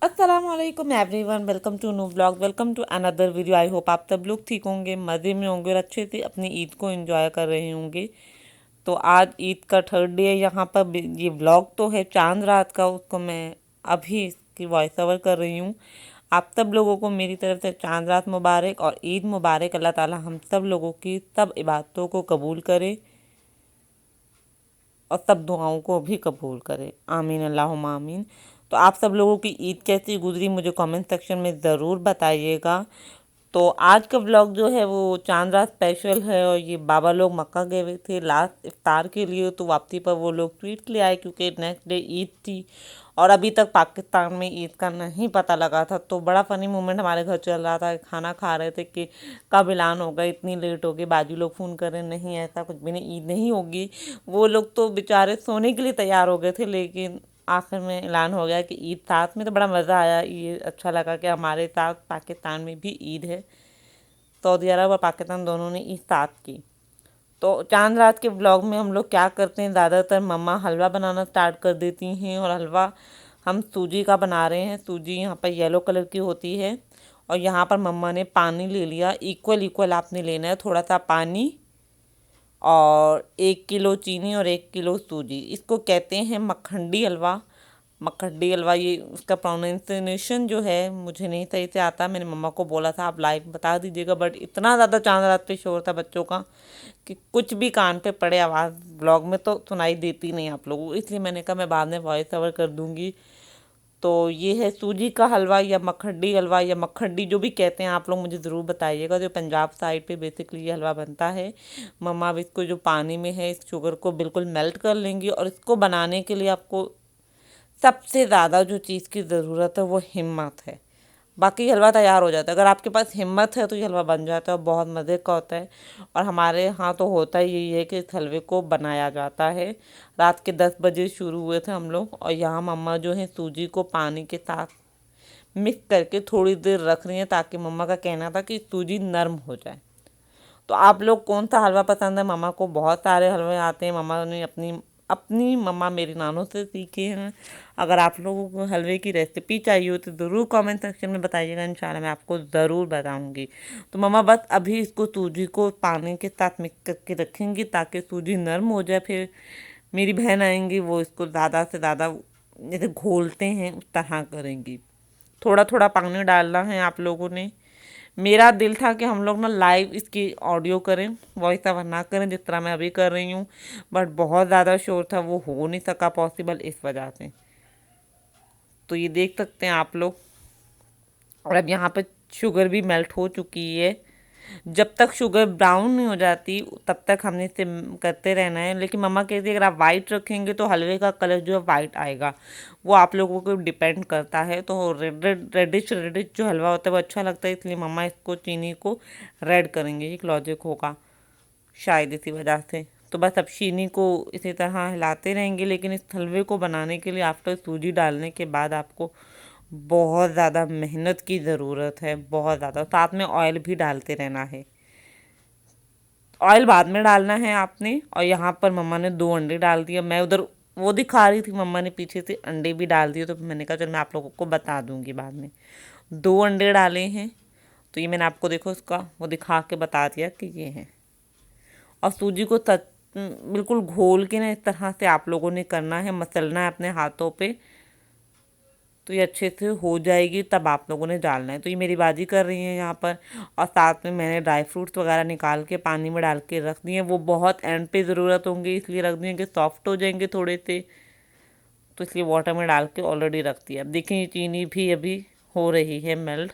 अस्सलामुअलैकुम everyone, welcome to new blog, welcome to another video. I hope आप सब लोग ठीक होंगे, मज़े में होंगे और अच्छे से अपनी ईद को एंजॉय कर रहे होंगे। तो आज ईद का थर्ड डे है यहाँ पर। ये ब्लॉग तो है चांद रात का, उसको मैं अभी इसकी वॉइस ओवर कर रही हूँ। आप सब लोगों को मेरी तरफ से चांद रात मुबारक और ईद मुबारक। अल्लाह ताला हम सब लोगों की सब इबादतों को कबूल करे और सब दुआओं को भी कबूल करे, आमीन अल्लाहुम्मा आमीन। तो आप सब लोगों की ईद कैसी गुजरी मुझे कमेंट सेक्शन में ज़रूर बताइएगा। तो आज का व्लॉग जो है वो चांद रात स्पेशल है, और ये बाबा लोग मक्का गए हुए थे लास्ट इफ्तार के लिए, तो वापसी पर वो लोग स्वीट्स ले आए क्योंकि नेक्स्ट डे ईद थी और अभी तक पाकिस्तान में ईद का नहीं पता लगा था। तो बड़ा फ़नी मोमेंट हमारे घर चल रहा था, खाना खा रहे थे कि कब ऐलान होगा, इतनी लेट हो गई। बाजू लोग फ़ोन कर रहे नहीं ऐसा कुछ भी नहीं, ईद नहीं होगी। वो लोग तो बेचारे सोने के लिए तैयार हो गए थे, लेकिन आखिर में ऐलान हो गया कि ईद साथ में। तो बड़ा मज़ा आया, ये अच्छा लगा कि हमारे साथ पाकिस्तान में भी ईद है। सऊदी अरब और पाकिस्तान दोनों ने ईद साथ की। तो चांद रात के ब्लॉग में हम लोग क्या करते हैं, ज़्यादातर मम्मा हलवा बनाना स्टार्ट कर देती हैं, और हलवा हम सूजी का बना रहे हैं। सूजी यहाँ पर येलो कलर की होती है, और यहाँ पर मम्मा ने पानी ले लिया, इक्वल इक्वल आपने लेना है, थोड़ा सा पानी और 1 किलो चीनी और 1 किलो सूजी। इसको कहते हैं मखंडी हलवा। मखंडी हलवा, ये उसका प्रोनाउंसिएशन जो है मुझे नहीं सही से आता। मैंने मम्मा को बोला था आप लाइव बता दीजिएगा, बट इतना ज़्यादा चांद रात पे शोर था बच्चों का कि कुछ भी कान पे पड़े आवाज़ ब्लॉग में तो सुनाई देती नहीं आप लोगों को, इसलिए मैंने कहा मैं बाद में वॉइस ओवर कर दूंगी। तो ये है सूजी का हलवा या मखड्डी हलवा या मखड्डी, जो भी कहते हैं आप लोग मुझे ज़रूर बताइएगा। जो पंजाब साइड पे बेसिकली ये हलवा बनता है। मम्मा अब इसको जो पानी में है इस शुगर को बिल्कुल मेल्ट कर लेंगी, और इसको बनाने के लिए आपको सबसे ज़्यादा जो चीज़ की ज़रूरत है वो हिम्मत है। बाकी हलवा तैयार हो जाता है, अगर आपके पास हिम्मत है तो ये हलवा बन जाता है और बहुत मज़े का होता है। और हमारे यहाँ तो होता ही यही है कि इस हलवे को बनाया जाता है। रात के 10 बजे शुरू हुए थे हम लोग, और यहाँ मम्मा जो है सूजी को पानी के साथ मिक्स करके थोड़ी देर रख रही हैं, ताकि मम्मा का कहना था कि सूजी नरम हो जाए। तो आप लोग कौन सा हलवा पसंद है? मम्मा को बहुत सारे हलवे आते हैं, मम्मा ने अपनी अपनी मम्मा मेरी नानों से सीखे हैं। अगर आप लोगों को हलवे की रेसिपी चाहिए हो तो ज़रूर कमेंट सेक्शन में बताइएगा, इंशाल्लाह मैं आपको ज़रूर बताऊंगी। तो मम्मा बस अभी इसको सूजी को पानी के साथ मिक्स करके रखेंगी ताकि सूजी नरम हो जाए। फिर मेरी बहन आएंगी, वो इसको ज़्यादा से ज़्यादा जैसे घोलते हैं उस तरह करेंगी। थोड़ा थोड़ा पानी डालना है आप लोगों ने। मेरा दिल था कि हम लोग ना लाइव इसकी ऑडियो करें, वॉइस ओवर ना करें जिस तरह मैं अभी कर रही हूँ, बट बहुत ज़्यादा शोर था, वो हो नहीं सका पॉसिबल इस वजह से। तो ये देख सकते हैं आप लोग। और अब यहाँ पर शुगर भी मेल्ट हो चुकी है। जब तक शुगर ब्राउन नहीं हो जाती तब तक हमने इसे करते रहना है। लेकिन मम्मा कहती है अगर आप वाइट रखेंगे तो हलवे का कलर जो है वाइट आएगा। वो आप लोगों को डिपेंड करता है। तो रेड रेड रेडिश रेडिश जो हलवा होता है वो अच्छा लगता है, इसलिए मम्मा इसको चीनी को रेड करेंगे। एक लॉजिक होगा शायद इसी वजह से। तो बस अब चीनी को इसी तरह हिलाते रहेंगे। लेकिन इस हलवे को बनाने के लिए आफ्टर सूजी डालने के बाद आपको बहुत ज़्यादा मेहनत की ज़रूरत है, बहुत ज़्यादा। साथ में ऑयल भी डालते रहना है। ऑयल बाद में डालना है आपने। और यहाँ पर मम्मा ने 2 अंडे डाल दिए। मैं उधर वो दिखा रही थी, मम्मा ने पीछे से अंडे भी डाल दिए, तो मैंने कहा चल मैं आप लोगों को बता दूंगी बाद में। 2 अंडे डाले हैं। तो ये मैंने आपको देखो उसका वो दिखा के बता दिया कि ये है। और सूजी को बिल्कुल घोल के ना इस तरह से आप लोगों ने करना है, मसलना है अपने हाथों पे। तो ये अच्छे से हो जाएगी, तब आप लोगों ने डालना है। तो ये मेरी बाजी कर रही है यहाँ पर। और साथ में मैंने ड्राई फ्रूट्स वगैरह निकाल के पानी में डाल के रख दिए। वो बहुत एंड पे ज़रूरत होंगी, इसलिए रख दिए कि सॉफ्ट हो जाएंगे थोड़े से। तो इसलिए वाटर में डाल के ऑलरेडी रख दिया। अब देखिए ये चीनी भी अभी हो रही है मेल्ट।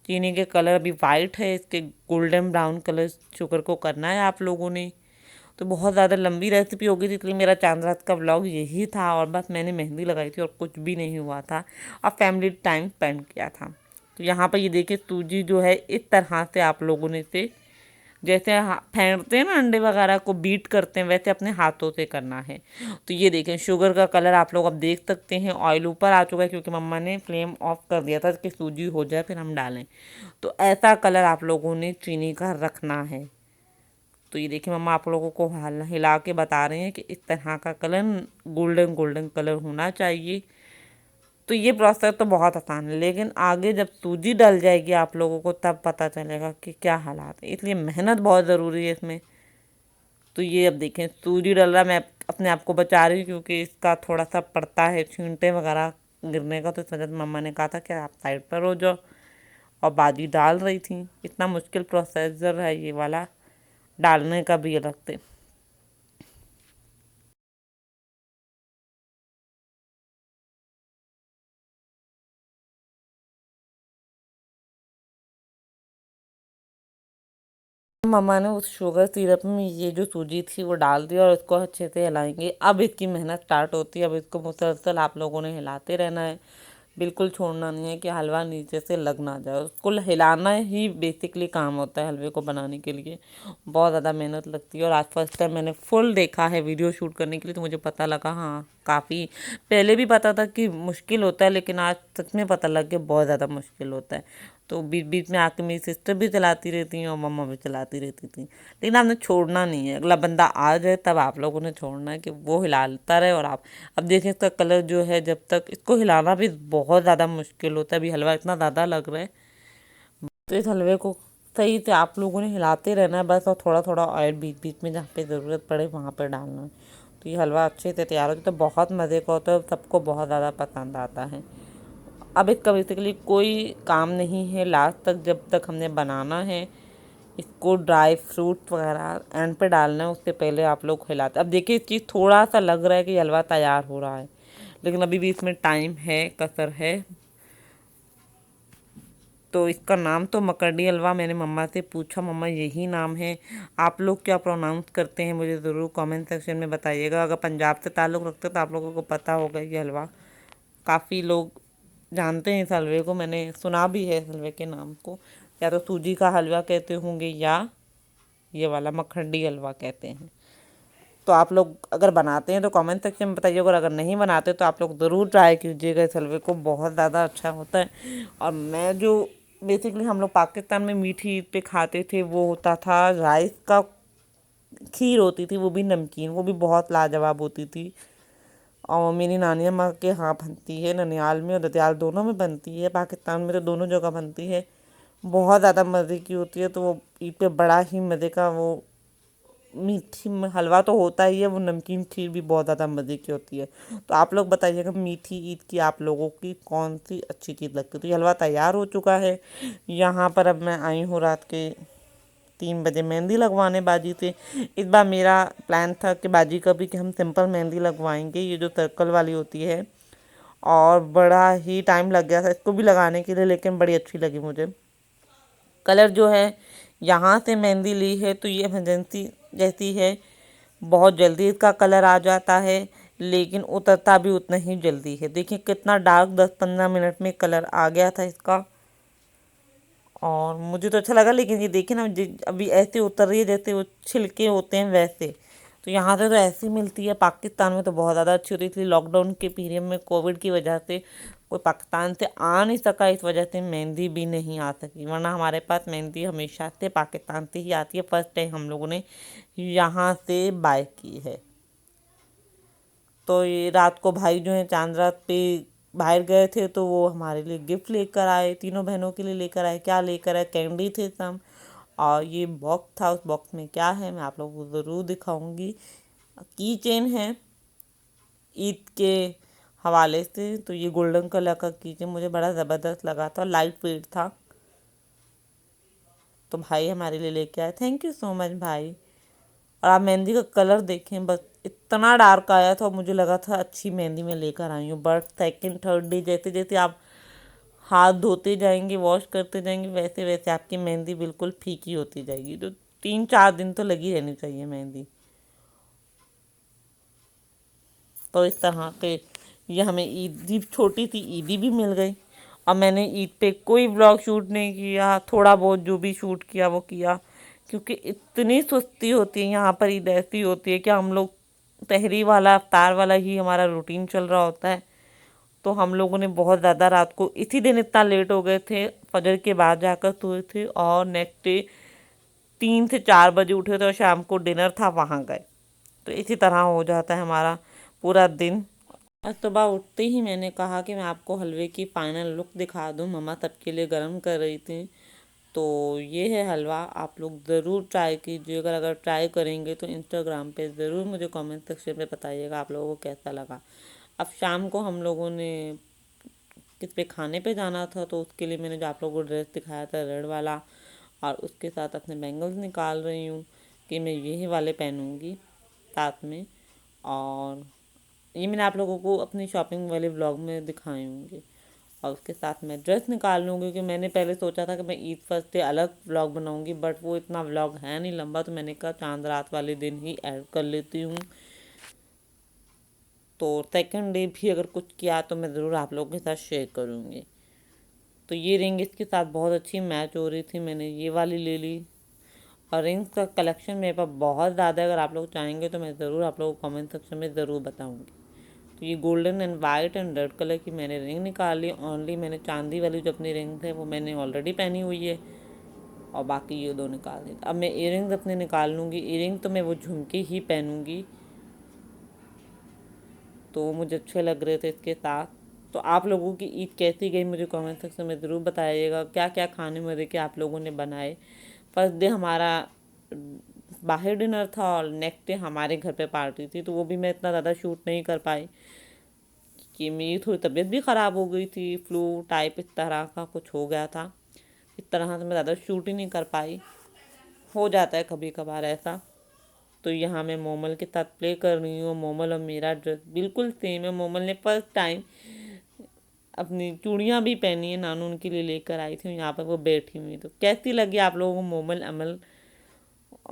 चीनी के कलर अभी वाइट है, इसके गोल्डन ब्राउन कलर शुगर को करना है आप लोगों ने। तो बहुत ज़्यादा लंबी रेसिपी हो गई थी, इसलिए मेरा चांद रात का व्लॉग यही था। और बस मैंने मेहंदी लगाई थी और कुछ भी नहीं हुआ था, और फैमिली टाइम स्पेंड किया था। तो यहाँ पर ये देखिए सूजी जो है इस तरह से आप लोगों ने से जैसे फेंटते हैं ना अंडे वगैरह को बीट करते हैं, वैसे अपने हाथों से करना है। तो ये देखें शुगर का कलर आप लोग अब देख सकते हैं। ऑयल ऊपर आ चुका है क्योंकि मम्मा ने फ्लेम ऑफ कर दिया था कि सूजी हो जाए फिर हम डालें। तो ऐसा कलर आप लोगों ने चीनी का रखना है। तो ये देखिए मम्मा आप लोगों को हिला के बता रहे हैं कि इस तरह का कलर गोल्डन गोल्डन कलर होना चाहिए। तो ये प्रोसेस तो बहुत आसान है, लेकिन आगे जब सूजी डल जाएगी आप लोगों को तब पता चलेगा कि क्या हालात है, इसलिए मेहनत बहुत ज़रूरी है इसमें। तो ये अब देखें सूजी डल रहा, मैं अपने आप को बचा रही हूँ क्योंकि इसका थोड़ा सा पड़ता है छींटे वगैरह गिरने का, तो इस वजह से मम्मा ने कहा था कि आप साइड पर हो जाओ, और बाजी डाल रही थी। इतना मुश्किल प्रोसीजर है ये वाला, डालने का भी अलग से। मम्मा ने उस शुगर सिरप में ये जो सूजी थी वो डाल दी और इसको अच्छे से हिलाएंगे। अब इसकी मेहनत स्टार्ट होती है। अब इसको मुसलसल आप लोगों ने हिलाते रहना है, बिल्कुल छोड़ना नहीं है कि हलवा नीचे से लग ना जाए। उसको हिलाना ही बेसिकली काम होता है हलवे को बनाने के लिए। बहुत ज़्यादा मेहनत लगती है और आज फर्स्ट टाइम मैंने फुल देखा है वीडियो शूट करने के लिए, तो मुझे पता लगा हाँ काफ़ी, पहले भी पता था कि मुश्किल होता है, लेकिन आज सच में पता लग गया बहुत ज़्यादा मुश्किल होता है। तो बीच बीच में आके मेरी सिस्टर भी चलाती रहती हैं और मम्मा भी चलाती रहती थी, लेकिन आपने छोड़ना नहीं है। अगला बंदा आ जाए तब आप लोगों ने छोड़ना है कि वो हिलाता रहे और आप। अब देखिए इसका कलर जो है, जब तक इसको हिलाना भी बहुत ज़्यादा मुश्किल होता है। अभी हलवा इतना ज़्यादा लग रहा है, तो इस हलवे को सही से आप लोगों ने हिलाते रहना है बस, और थोड़ा थोड़ा ऑयल बीच बीच में जहाँ पे ज़रूरत पड़े वहाँ पे डालना है। तो ये हलवा अच्छे से तैयार हो जाता है, तो बहुत मज़े का होता है, सबको बहुत ज़्यादा पसंद आता है। अब इसका बेसिकली कोई काम नहीं है लास्ट तक, जब तक हमने बनाना है। इसको ड्राई फ्रूट वगैरह एंड पे डालना है, उससे पहले आप लोग हिलाते। अब देखिए इस चीज़ थोड़ा सा लग रहा है कि हलवा तैयार हो रहा है, लेकिन अभी भी इसमें टाइम है, कसर है। तो इसका नाम तो मकरडी हलवा, मैंने मम्मा से पूछा, मम्मा यही नाम है, आप लोग क्या प्रोनाउंस करते हैं मुझे ज़रूर कमेंट सेक्शन में बताइएगा। अगर पंजाब से ताल्लुक़ रखते तो आप लोगों को पता होगा ये हलवा, काफ़ी लोग जानते हैं इस हलवे को, मैंने सुना भी है इस हलवे के नाम को। या तो सूजी का हलवा कहते होंगे या ये वाला मखंडी हलवा कहते हैं। तो आप लोग अगर बनाते हैं तो कमेंट सेक्शन में बताइएगा, और अगर नहीं बनाते तो आप लोग ज़रूर ट्राई कीजिएगा इस हलवे को, बहुत ज़्यादा अच्छा होता है। और मैं जो बेसिकली हम लोग पाकिस्तान में मीठी ईद पे खाते थे वो होता था राइस का, खीर होती थी वो भी नमकीन, वो भी बहुत लाजवाब होती थी। और मेरी नानी अम्मा के यहाँ बनती है, ननिहाल में और दतियाल दोनों में बनती है, पाकिस्तान में तो दोनों जगह बनती है। बहुत ज़्यादा मज़े की होती है। तो वो ईद पे बड़ा ही मज़े का वो मीठी हलवा तो होता ही है, वो नमकीन खीर भी बहुत ज़्यादा मज़े की होती है। तो आप लोग बताइएगा मीठी ईद की आप लोगों की कौन सी अच्छी चीज़ लगती है। तो ये हलवा तैयार हो चुका है। यहाँ पर अब मैं आई हूँ रात के 3 बजे मेहंदी लगवाने बाजी से। इस बार मेरा प्लान था कि बाजी का भी कि हम सिंपल मेहंदी लगवाएंगे, ये जो सर्कल वाली होती है, और बड़ा ही टाइम लग गया था इसको भी लगाने के लिए, लेकिन बड़ी अच्छी लगी मुझे। कलर जो है यहाँ से मेहंदी ली है तो ये इमरजेंसी जैसी है, बहुत जल्दी इसका कलर आ जाता है, लेकिन उतरता भी उतना ही जल्दी है। देखिए कितना डार्क, 10-15 मिनट में कलर आ गया था इसका, और मुझे तो अच्छा लगा। लेकिन ये देखिए ना अभी ऐसे उतर रही है जैसे वो छिलके होते हैं वैसे। तो यहाँ से तो ऐसी मिलती है, पाकिस्तान में तो बहुत ज़्यादा अच्छी होती थी। लॉकडाउन के पीरियड में कोविड की वजह से कोई पाकिस्तान से आ नहीं सका, इस वजह से मेहंदी भी नहीं आ सकी, वरना हमारे पास मेहंदी हमेशा से पाकिस्तान से ही आती है। फर्स्ट टाइम हम लोगों ने यहाँ से बाय की है। तो ये रात को भाई जो है चांद रात पे बाहर गए थे, तो वो हमारे लिए गिफ्ट लेकर आए, तीनों बहनों के लिए लेकर आए। क्या लेकर आए, कैंडी थे सब, और ये बॉक्स था, उस बॉक्स में क्या है मैं आप लोगों को ज़रूर दिखाऊंगी। की चेन है ईद के हवाले से, तो ये गोल्डन कलर का की चेन मुझे बड़ा ज़बरदस्त लगा था, लाइट वेट था। तो भाई हमारे लिए लेके आए, थैंक यू सो मच भाई। और आप मेहंदी का कलर देखें, बस इतना डार्क आया था और मुझे लगा था अच्छी मेहंदी में लेकर आई हूँ, बट सेकंड थर्ड डे जैसे जैसे आप हाथ धोते जाएंगे, वॉश करते जाएंगे, वैसे वैसे आपकी मेहंदी बिल्कुल फीकी होती जाएगी। तो 3-4 दिन तो लगी रहनी चाहिए मेहंदी। तो इस तरह के ये हमें ईदी, छोटी सी ईदी भी मिल गई। और मैंने ईद पे कोई व्लॉग शूट नहीं किया, थोड़ा बहुत जो भी शूट किया वो किया, क्योंकि इतनी सुस्ती होती है यहाँ पर। ईद ऐसी होती है कि हम लोग तहरी वाला, अफ्तार वाला ही हमारा रूटीन चल रहा होता है। तो हम लोगों ने बहुत ज़्यादा रात को इसी दिन इतना लेट हो गए थे, फजर के बाद जाकर सोए थे, और नेक्स्ट डे 3 से 4 बजे उठे थे और शाम को डिनर था वहाँ गए। तो इसी तरह हो जाता है हमारा पूरा दिन। आज सुबह उठते ही मैंने कहा कि मैं आपको हलवे की फाइनल लुक दिखा दूं। मम्मा सबके लिए गरम कर रही थी। तो ये है हलवा, आप लोग ज़रूर ट्राई कीजिएगा। अगर ट्राई करेंगे तो इंस्टाग्राम पे ज़रूर मुझे कमेंट सेक्शन में बताइएगा आप लोगों को कैसा लगा। अब शाम को हम लोगों ने किस पे खाने पे जाना था, तो उसके लिए मैंने जो आप लोगों को ड्रेस दिखाया था रेड वाला, और उसके साथ अपने बैंगल्स निकाल रही हूँ कि मैं यही वाले पहनूँगी साथ में। और ये मैंने आप लोगों को अपनी शॉपिंग वाले व्लॉग में दिखाई होंगी। और उसके साथ मैं ड्रेस निकाल लूँगी, क्योंकि मैंने पहले सोचा था कि मैं ईद फर्स्ट डे अलग व्लॉग बनाऊँगी, बट वो इतना व्लॉग है नहीं लंबा, तो मैंने कहा चांद रात वाले दिन ही ऐड कर लेती हूँ। तो सेकंड डे भी अगर कुछ किया तो मैं ज़रूर आप लोगों के साथ शेयर करूँगी। तो ये रिंग इसके साथ बहुत अच्छी मैच हो रही थी, मैंने ये वाली ले ली। और रिंग्स का कलेक्शन मेरे पास बहुत ज़्यादा है, अगर आप लोग चाहेंगे तो मैं ज़रूर आप लोगों को कमेंट सेक्शन में ज़रूर बताऊँगी। तो ये golden and white and red colour की मैंने रिंग निकाल ली। ओनली मैंने चांदी वाली जो अपनी रिंग है वो मैंने ऑलरेडी पहनी हुई है, और बाकी ये दो निकाल दी। अब मैं इयरिंग्स अपने निकाल लूँगी। इयरिंग तो मैं वो झुमके ही पहनूँगी, तो मुझे अच्छे लग रहे थे इसके साथ। तो आप लोगों की ईद कैसी गई मुझे कमेंट सेक्शन में ज़रूर बताइएगा। क्या क्या खाने मज़े के आप लोगों ने बनाए। फर्स्ट डे हमारा बाहर डिनर था, और नेक्स्ट डे हमारे घर पे पार्टी थी, तो वो भी मैं इतना ज़्यादा शूट नहीं कर पाई कि मेरी थोड़ी तबीयत भी ख़राब हो गई थी। फ्लू टाइप इस तरह का कुछ हो गया था, इस तरह से मैं ज़्यादा शूट ही नहीं कर पाई। हो जाता है कभी कभार ऐसा। तो यहाँ मैं मोमल के साथ प्ले कर रही हूँ। मोमल और मेरा ड्रेस बिल्कुल सेम है। मोमल ने फर्स्ट टाइम अपनी चूड़ियाँ भी पहनी है, नानू उनके लिए लेकर आई थी, यहाँ पर वो बैठी हुई। तो कैसी लगी आप लोगों को मोमल अमल?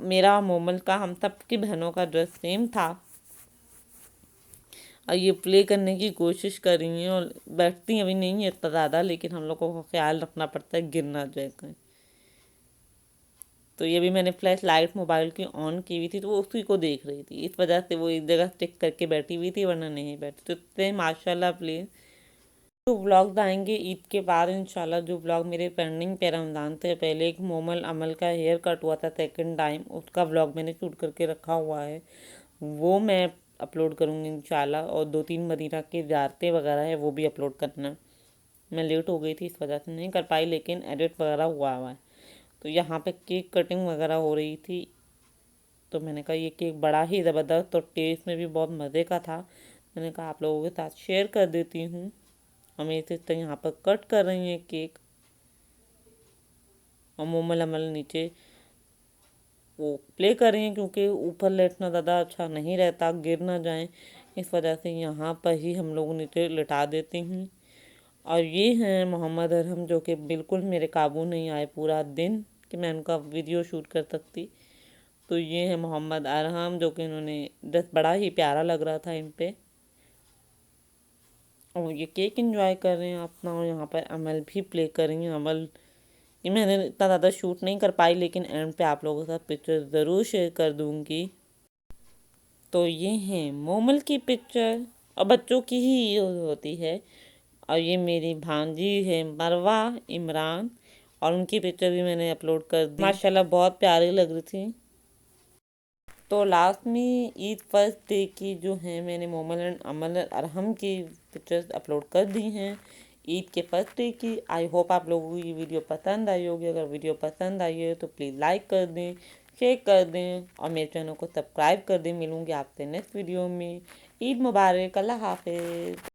मेरा मोमल का हम सब की बहनों का ड्रेस सेम था, और ये प्ले करने की कोशिश कर रही हैं, और बैठती अभी नहीं है इतना ज़्यादा, लेकिन हम लोगों को ख्याल रखना पड़ता है गिर ना जाए कहीं। तो ये भी मैंने फ्लैश लाइट मोबाइल की ऑन की हुई थी, तो वो उसी को देख रही थी, इस वजह से वो एक जगह स्टिक करके बैठी हुई थी, वरना नहीं बैठी। तो इतने माशाल्लाह प्लीज़। तो व्लॉग्स आएंगे ईद के बाद इंशाल्लाह। जो व्लॉग मेरे पेंडिंग पे रमज़ान से पहले एक मोमल अमल का हेयर कट हुआ था सेकंड टाइम, उसका व्लॉग मैंने शूट करके रखा हुआ है, वो मैं अपलोड करूँगी इंशाल्लाह। और 2-3 मदीना के ज़ियारतें वगैरह है वो भी अपलोड करना। मैं लेट हो गई थी इस वजह से नहीं कर पाई, लेकिन एडिट वगैरह हुआ है। तो यहाँ पे केक कटिंग वगैरह हो रही थी, तो मैंने कहा ये केक बड़ा ही ज़बरदस्त और टेस्ट में भी बहुत मज़े का था। मैंने कहा आप लोगों के साथ शेयर कर देती हूँ। और मेरी सिस्टर यहाँ पर कट कर रही हैं केक, और मोमल अमल नीचे वो प्ले कर रही हैं, क्योंकि ऊपर लेटना ज़्यादा अच्छा नहीं रहता, गिर ना जाए, इस वजह से यहाँ पर ही हम लोग नीचे लिटा देते हैं। और ये हैं मोहम्मद अरहम, जो कि बिल्कुल मेरे काबू नहीं आए पूरा दिन कि मैं उनका वीडियो शूट कर सकती। तो ये है मोहम्मद अरहम, जो कि इन्होंने ड्रेस बड़ा ही प्यारा लग रहा था इन पे, और ये केक एंजॉय कर रहे हैं अपना। और यहाँ पर अमल भी प्ले कर रही हैं। अमल ये मैंने इतना ज़्यादा शूट नहीं कर पाई, लेकिन एंड पे आप लोगों के साथ पिक्चर ज़रूर शेयर कर दूँगी। तो ये हैं मोमल की पिक्चर, और बच्चों की ही यूज़ होती है। और ये मेरी भांजी है मरवा इमरान, और उनकी पिक्चर भी मैंने अपलोड कर दी, माशाल्लाह बहुत प्यारी लग रही थी। तो लास्ट में ईद फर्स्ट डे की जो है मैंने मोमल एंड अमल अरहम की पिक्चर्स अपलोड कर दी हैं ईद के फर्स्ट डे की। आई होप आप लोगों को ये वीडियो पसंद आई होगी। अगर वीडियो पसंद आई है तो प्लीज़ लाइक कर दें, शेयर कर दें, और मेरे चैनल को सब्सक्राइब कर दें। मिलूँगी आपसे नेक्स्ट वीडियो में। ईद मुबारक, अल्लाह हाफिज़।